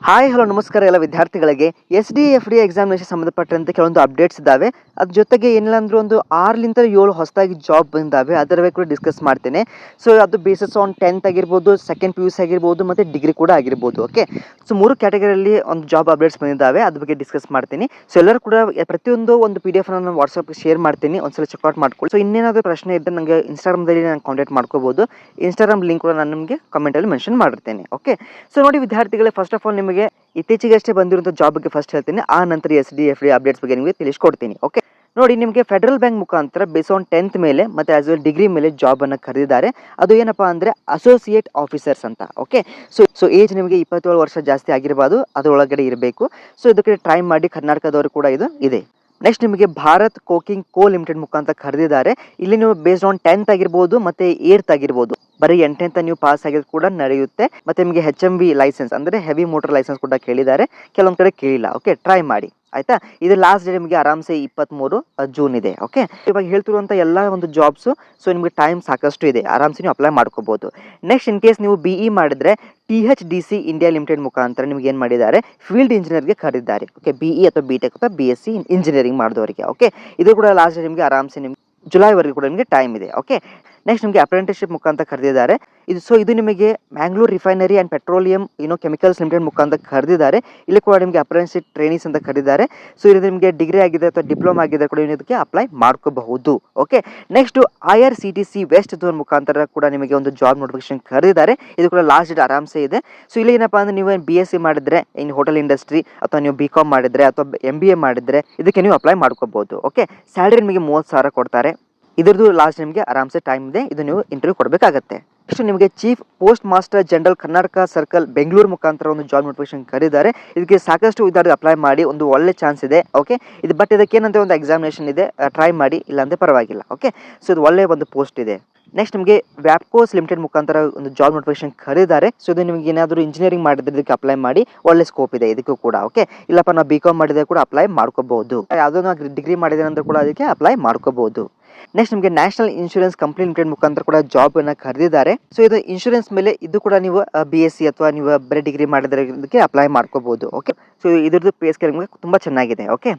Hi hello ನಮಸ್ಕಾರ ಎಲ್ಲ ವಿದ್ಯಾರ್ಥಿಗಳಿಗೆ SDFD ಎಕ್ಸಾಮಿನೇಷನ್ ಸಂಬಂಧಪಟ್ಟಂತೆ ಕೆಲವೊಂದು ಅಪ್ಡೇಟ್ಸ್ ಇದ್ದಾವೆ. ಅದ್ರ ಜೊತೆಗೆ ಏನಿಲ್ಲ ಅಂದರೂ ಒಂದು 6 ರಿಂದ 7 ಹೊಸದಾಗಿ ಜಾಬ್ ಬಂದಾವೆ, ಅದರ ಬಗ್ಗೆ ಕೂಡ ಡಿಸ್ಕಸ್ ಮಾಡ್ತೇನೆ. ಸೊ ಅದು ಬೇಸಿಸ್ ಆನ್ 10th ಆಗಿರ್ಬೋದು, ಸೆಕೆಂಡ್ PUC ಆಗಿರ್ಬೋದು ಮತ್ತು ಡಿಗ್ರಿ ಕೂಡ ಆಗಿರ್ಬೋದು. ಓಕೆ, ಸೊ 3 ಕ್ಯಾಟಗರಿಯಲ್ಲಿ ಒಂದು ಜಾಬ್ ಅಪ್ಡೇಟ್ಸ್ ಬಂದಿದ್ದಾವೆ, ಅದ್ರ ಬಗ್ಗೆ ಡಿಸ್ಕಸ್ ಮಾಡ್ತೀನಿ. ಸೊ ಎಲ್ಲರೂ ಕೂಡ ಪ್ರತಿಯೊಂದು ಒಂದು PDF ನಾನು ವಾಟ್ಸಪ್ಗೆ ಶೇರ್ ಮಾಡ್ತೀನಿ, ಒಂದ್ಸಲ ಚೆಕ್ಔಟ್ ಮಾಡ್ಕೊಳ್ಳಿ. ಸೊ ಇನ್ನೇನಾದರೂ ಪ್ರಶ್ನೆ ಇದ್ದರೆ ನನಗೆ ಇನ್ಸ್ಟಾಗ್ರಾಮ್ದಲ್ಲಿ ನಾನು ಕಾಂಟ್ಯಾಕ್ಟ್ ಮಾಡ್ಕೋಬೋದು. ಇನ್ಸ್ಟಾಗ್ರಾಮ್ ಲಿಂಕ್ ಕೂಡ ನಾನು ನಿಮಗೆ ಕಮೆಂಟಲ್ಲಿ ಮೆನ್ಷನ್ ಮಾಡಿರ್ತೇನೆ. ಓಕೆ, ಸೊ ನೋಡಿ ವಿದ್ಯಾರ್ಥಿಗಳೇ, ಫಸ್ಟ್ ಆಫ್ ಆಲ್ ನಿಮಗೆ ಇತ್ತೀಚೆಗಷ್ಟೇ ಬಂದಿರುವಂಥ ಜಾಬ್ ಬಗ್ಗೆ ಫಸ್ಟ್ ಹೇಳ್ತೀನಿ, ಆ ನಂತರ SDFD ಅಪ್ಡೇಟ್ಸ್ ಬಗ್ಗೆ ನಿಮಗೆ ತಿಳಿಸ್ಕೊಡ್ತೀನಿ. ಓಕೆ, ನೋಡಿ ನಿಮಗೆ ಫೆಡರಲ್ ಬ್ಯಾಂಕ್ ಮುಖಾಂತರ ಬೇಸ್ ಆನ್ 10th ಮೇಲೆ ಮತ್ತು ಆಸ್ ವೆಲ್ ಡಿಗ್ರಿ ಮೇಲೆ ಜಾಬನ್ನು ಕರೆದಿದ್ದಾರೆ. ಅದು ಏನಪ್ಪ ಅಂದರೆ ಅಸೋಸಿಯೇಟ್ ಆಫೀಸರ್ಸ್ ಅಂತ. ಓಕೆ, ಸೊ ಏಜ್ ನಿಮಗೆ 27 ವರ್ಷ ಜಾಸ್ತಿ ಆಗಿರಬಾರ್ದು, ಅದರೊಳಗಡೆ ಇರಬೇಕು. ಸೊ ಇದಕ್ಕೆ ಟ್ರೈ ಮಾಡಿ, ಕರ್ನಾಟಕದವರು ಕೂಡ ಇದು ಇದೆ. ನೆಕ್ಸ್ಟ್ ನಿಮಗೆ ಭಾರತ್ ಕೋಕಿಂಗ್ ಕೋ ಲಿಮಿಟೆಡ್ ಮುಖಾಂತರ ಕರೆದಿದ್ದಾರೆ. ಇಲ್ಲಿ ನೀವು ಬೇಸ್ಡ್ ಆನ್ 10th ಆಗಿರ್ಬೋದು ಮತ್ತು 8th ಆಗಿರ್ಬೋದು, ಬರೀ 8ನೇ ಅಂತ ನೀವು ಪಾಸ್ ಆಗಿದ್ದು ಕೂಡ ನಡೆಯುತ್ತೆ. ಮತ್ತು ನಿಮಗೆ HMV ಲೈಸೆನ್ಸ್ ಅಂದರೆ ಹೆವಿ ಮೋಟರ್ ಲೈಸೆನ್ಸ್ ಕೂಡ ಕೇಳಿದ್ದಾರೆ, ಕೆಲವೊಂದು ಕಡೆ ಕೇಳಿಲ್ಲ. ಓಕೆ, ಟ್ರೈ ಮಾಡಿ ಆಯಿತಾ. ಇದು ಲಾಸ್ಟ್ ಡೇ ನಿಮಗೆ ಆರಾಮ್ಸೆ 23 ಜೂನ್ ಇದೆ. ಓಕೆ, ಇವಾಗ ಹೇಳ್ತಿರುವಂಥ ಎಲ್ಲ ಒಂದು ಜಾಬ್ಸು, ಸೊ ನಿಮಗೆ ಟೈಮ್ ಸಾಕಷ್ಟು ಇದೆ, ಆರಾಮ್ಸೆ ನೀವು ಅಪ್ಲೈ ಮಾಡ್ಕೋಬೋದು. ನೆಕ್ಸ್ಟ್ ಇನ್ ಕೇಸ್ ನೀವು BE ಮಾಡಿದ್ರೆ THDC ಇಂಡಿಯಾ ಲಿಮಿಟೆಡ್ ಮುಖಾಂತರ ನಿಮ್ಗೆ ಏನು ಮಾಡಿದ್ದಾರೆ, ಫೀಲ್ಡ್ ಇಂಜಿನಿಯರ್ಗೆ ಕರೆದಿದ್ದಾರೆ. ಓಕೆ, BE ಅಥವಾ BTech ಅಥವಾ BSc ಇಂಜಿನಿಯರಿಂಗ್ ಮಾಡಿದವರಿಗೆ. ಓಕೆ, ಇದು ಕೂಡ ಲಾಸ್ಟ್ ಡೇ ನಿಮಗೆ ಆರಾಮ್ಸೆ ನಿಮ್ಗೆ ಜುಲೈವರೆಗೂ ಕೂಡ ನಿಮಗೆ ಟೈಮ್ ಇದೆ. ಓಕೆ, ನೆಕ್ಸ್ಟ್ ನಿಮಗೆ ಅಪ್ರೆಂಟಿಸ್ಶಿಪ್ ಮುಖಾಂತರ ಕರೆದಿದ್ದಾರೆ. ಇದು ನಿಮಗೆ Mangalore refinery and petroleum chemicals limited ಮುಖಾಂತರ ಕರೆದಿದ್ದಾರೆ. ಇಲ್ಲಿ ಕೂಡ ನಿಮಗೆ ಅಪ್ರೆಂಟಿಸ್ಶಿಪ್ ಟ್ರೈನೀಸ್ ಅಂತ ಕರೆದಿದ್ದಾರೆ. ಸೊ ಇದು ನಿಮಗೆ ಡಿಗ್ರಿ ಆಗಿದೆ ಅಥವಾ ಡಿಪ್ಲೊಮಾ ಆಗಿದೆ ಕೂಡ ಇದಕ್ಕೆ ಅಪ್ಲೈ ಮಾಡ್ಕೋಬಹುದು. Okay, next IRCTC west zone ಮುಖಾಂತರ ಕೂಡ ನಿಮಗೆ ಒಂದು ಜಾಬ್ ನೋಟಿಫಿಕೇಶನ್ ಕರೆದಿದ್ದಾರೆ. ಇದು ಕೂಡ ಲಾಸ್ಟ್ ಡೇಟ್ ಆರಾಮ್ಸೆ ಇದೆ. ಸೊ ಇಲ್ಲಿ ಏನಪ್ಪ ಅಂದರೆ ನೀವು BSc ಮಾಡಿದ್ರೆ ಇನ್ ಹೋಟೆಲ್ ಇಂಡಸ್ಟ್ರಿ, ಅಥವಾ ನೀವು BCom ಮಾಡಿದ್ರೆ ಅಥವಾ MBA ಮಾಡಿದ್ರೆ ಇದಕ್ಕೆ ನೀವು ಅಪ್ಲೈ ಮಾಡ್ಕೋಬಹುದು. ಓಕೆ, ಸ್ಯಾಲರಿ ನಿಮಗೆ 30,000 ಕೊಡ್ತಾರೆ. ಇದ್ರದ್ದು ಲಾಸ್ಟ್ ನಿಮಗೆ ಆರಾಮ್ಸೆ ಟೈಮ್ ಇದೆ, ಇದು ನೀವು ಇಂಟರ್ವ್ಯೂ ಕೊಡಬೇಕಾಗತ್ತೆ. ನೆಕ್ಸ್ಟ್ ನಿಮಗೆ chief post master general Karnataka circle Bengaluru ಮುಖಾಂತರ ಒಂದು ಜಾಬ್ ನೋಟಿಫಿಕೇಶನ್ ಕರೆದಿದ್ದಾರೆ. ಇದಕ್ಕೆ ಸಾಕಷ್ಟು ವಿದ್ಯಾರ್ಥಿ ಅಪ್ಲೈ ಮಾಡಿ, ಒಂದು ಒಳ್ಳೆ ಚಾನ್ಸ್ ಇದೆ. ಓಕೆ, ಇದು ಬಟ್ ಇದಕ್ಕೆ ಏನಂತ ಒಂದು ಎಕ್ಸಾಮಿನೇಷನ್ ಇದೆ, ಟ್ರೈ ಮಾಡಿ, ಇಲ್ಲಾಂದರೆ ಪರವಾಗಿಲ್ಲ. ಓಕೆ, ಸೊ ಇದು ಒಳ್ಳೆಯ ಒಂದು ಪೋಸ್ಟ್ ಇದೆ. ನೆಕ್ಸ್ಟ್ ನಿಮಗೆ ವ್ಯಾಪ್ಕೋಸ್ ಲಿಮಿಟೆಡ್ ಮುಖಾಂತರ ಒಂದು ಜಾಬ್ ನೋಟಿಫಿಕೇಶನ್ ಕರೆದಿದ್ದಾರೆ. ಸೊ ಇದು ನಿಮಗೆ ಏನಾದರೂ ಇಂಜಿನಿಯರಿಂಗ್ ಮಾಡಿದ್ರೆ ಇದಕ್ಕೆ ಅಪ್ಲೈ ಮಾಡಿ, ಒಳ್ಳೆ ಸ್ಕೋಪ್ ಇದೆ ಇದಕ್ಕೂ ಕೂಡ. ಓಕೆ, ಇಲ್ಲಪ್ಪ ನಾವು BCom ಮಾಡಿದ್ರೆ ಕೂಡ ಅಪ್ಲೈ ಮಾಡ್ಕೋಬಹುದು, ಯಾವುದೋ ನಾವು ಡಿಗ್ರಿ ಮಾಡಿದ್ರೆ ಅಂತ ಕೂಡ ಅದಕ್ಕೆ ಅಪ್ಲೈ ಮಾಡ್ಕೋಬಹುದು. ನೆಕ್ಸ್ಟ್ ನಿಮಗೆ ನ್ಯಾಷನಲ್ ಇನ್ಶೂರೆನ್ಸ್ ಕಂಪನಿ ಲಿಮಿಟೆಡ್ ಮುಖಾಂತರ ಕೂಡ ಜಾಬ್ ಅನ್ನು ಕರೆದಿದ್ದಾರೆ. ಸೊ ಇದು ಇನ್ಶೂರೆನ್ಸ್ ಮೇಲೆ ಇದು ಕೂಡ ನೀವು BSc ಅಥವಾ ನೀವು ಬರೀ ಡಿಗ್ರಿ ಮಾಡಿದ್ರೆ ಇದಕ್ಕೆ ಅಪ್ಲೈ ಮಾಡ್ಕೋಬಹುದು. ಓಕೆ, ಸೊ ಇದ್ರದ್ದು ಪೇ ಸ್ಕೇಲ್ ನಿಮಗೆ ತುಂಬ ಚೆನ್ನಾಗಿದೆ. ಓಕೆ,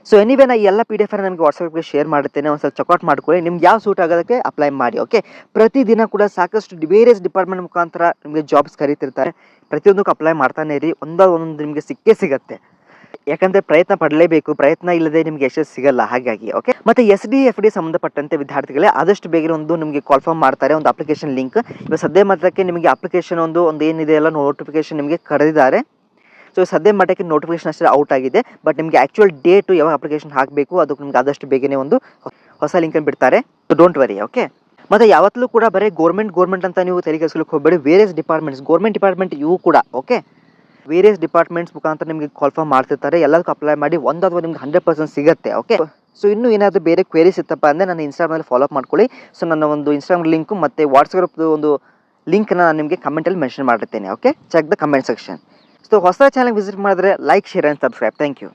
ಸೊ ಎನಿವೇ ನಾನು ಎಲ್ಲ PDF ನಮಗೆ ವಾಟ್ಸಪ್ಗೆ ಶೇರ್ ಮಾಡುತ್ತೇನೆ, ಒಂದ್ಸಲ ಚೆಕ್ಔಟ್ ಮಾಡ್ಕೊಳ್ಳಿ, ನಿಮ್ಗೆ ಯಾವ ಸೂಟ್ ಆಗೋದಕ್ಕೆ ಅಪ್ಲೈ ಮಾಡಿ. ಓಕೆ, ಪ್ರತಿದಿನ ಕೂಡ ಸಾಕಷ್ಟು ವೇರಿಯಸ್ ಡಿಪಾರ್ಟ್ಮೆಂಟ್ ಮುಖಾಂತರ ನಿಮಗೆ ಜಾಬ್ಸ್ ಕರೀತಿರ್ತಾರೆ, ಪ್ರತಿಯೊಂದಕ್ಕೂ ಅಪ್ಲೈ ಮಾಡ್ತಾನೆ ಇರಿ, ಒಂದೊಂದು ನಿಮಗೆ ಸಿಕ್ಕೇ ಸಿಗುತ್ತೆ. ಯಾಕಂದರೆ ಪ್ರಯತ್ನ ಪಡಲೇಬೇಕು, ಪ್ರಯತ್ನ ಇಲ್ಲದೆ ನಿಮಗೆ ಯಶಸ್ಸು ಸಿಗಲ್ಲ. ಹಾಗಾಗಿ ಓಕೆ, ಮತ್ತು SDFD ಸಂಬಂಧಪಟ್ಟಂತೆ ವಿದ್ಯಾರ್ಥಿಗಳೇ ಆದಷ್ಟು ಬೇಗ ಒಂದು ನಿಮಗೆ ಕಾಲ್ಫರ್ಮ್ ಮಾಡ್ತಾರೆ, ಒಂದು ಅಪ್ಲಿಕೇಶನ್ ಲಿಂಕ್. ಇವಾಗ ಸದ್ಯ ಮಾತ್ರಕ್ಕೆ ನಿಮಗೆ ಅಪ್ಲಿಕೇಶನ್ ಒಂದು ಏನಿದೆ ಎಲ್ಲ ನೋಟಿಫಿಕೇಶನ್ ನಿಮಗೆ ಕರೆದಿದ್ದಾರೆ. ಸೊ ಸದ್ಯ ಮಟ್ಟಕ್ಕೆ ನೋಟಿಫಿಕೇಶನ್ ಅಷ್ಟೇ ಔಟ್ ಆಗಿದೆ, ಬಟ್ ನಿಮಗೆ ಆ್ಯಕ್ಚುಯಲ್ ಡೇಟು ಯಾವಾಗ ಅಪ್ಲಿಕೇಶನ್ ಹಾಕಬೇಕು ಅದಕ್ಕೆ ನಿಮ್ಗೆ ಆದಷ್ಟು ಬೇಗನೆ ಒಂದು ಹೊಸ ಲಿಂಕನ್ನು ಬಿಡ್ತಾರೆ. So don't worry. ಓಕೆ, ಮತ್ತು ಯಾವತ್ತೂ ಕೂಡ ಬರೀ ಗೌರ್ಮೆಂಟ್ ಅಂತ ನೀವು ತಲೆ ಕೆಡಿಸ್ಕೊಳ್ಳೋಕೆ ಹೋಗಬೇಡಿ. ವೇರಿಯಸ್ ಡಿಪಾರ್ಟ್ಮೆಂಟ್ಸ್, ಗೌರ್ಮೆಂಟ್ ಡಿಪಾರ್ಟ್ಮೆಂಟ್ ಇವು ಕೂಡ ಓಕೆ, ವೇರಿಯಸ್ ಡಿಪಾರ್ಟ್ಮೆಂಟ್ಸ್ ಮುಖಾಂತರ ನಿಮಗೆ ಕಾಲ್ಫರ್ಮ್ ಮಾಡ್ತಿರ್ತಾರೆ. ಎಲ್ಲದಕ್ಕೂ ಅಪ್ಲೈ ಮಾಡಿ, ಒಂದು ಅಥವಾ ನಿಮ್ಗೆ 100% ಸಿಗುತ್ತೆ. ಓಕೆ, ಸೊ ಇನ್ನೂ ಏನಾದರೂ ಬೇರೆ ಕ್ವೇರೀಸ್ ಇತ್ತಪ್ಪ ಅಂದರೆ ನನ್ನ ಇನ್ಸ್ಟಾಗ್ರಾಮಲ್ಲಿ ಫಾಲೋ ಅಪ್ ಮಾಡ್ಕೊಳ್ಳಿ. ಸೊ ನನ್ನ ಒಂದು ಇನ್ಸ್ಟಾಗ್ರಾಮ್ ಲಿಂಕು ಮತ್ತು ವಾಟ್ಸಪ್ ಒಂದು ಲಿಂಕ್ನ ನಾನು ನಿಮಗೆ ಕಮೆಂಟಲ್ಲಿ ಮೆನ್ಷನ್ ಮಾಡಿರ್ತೇನೆ. Okay, check the comment section. So ಹೊಸ ಚಾನಲ್ಗೆ ವಿಸಿಟ್ ಮಾಡಿದ್ರೆ like, share and subscribe. Thank you.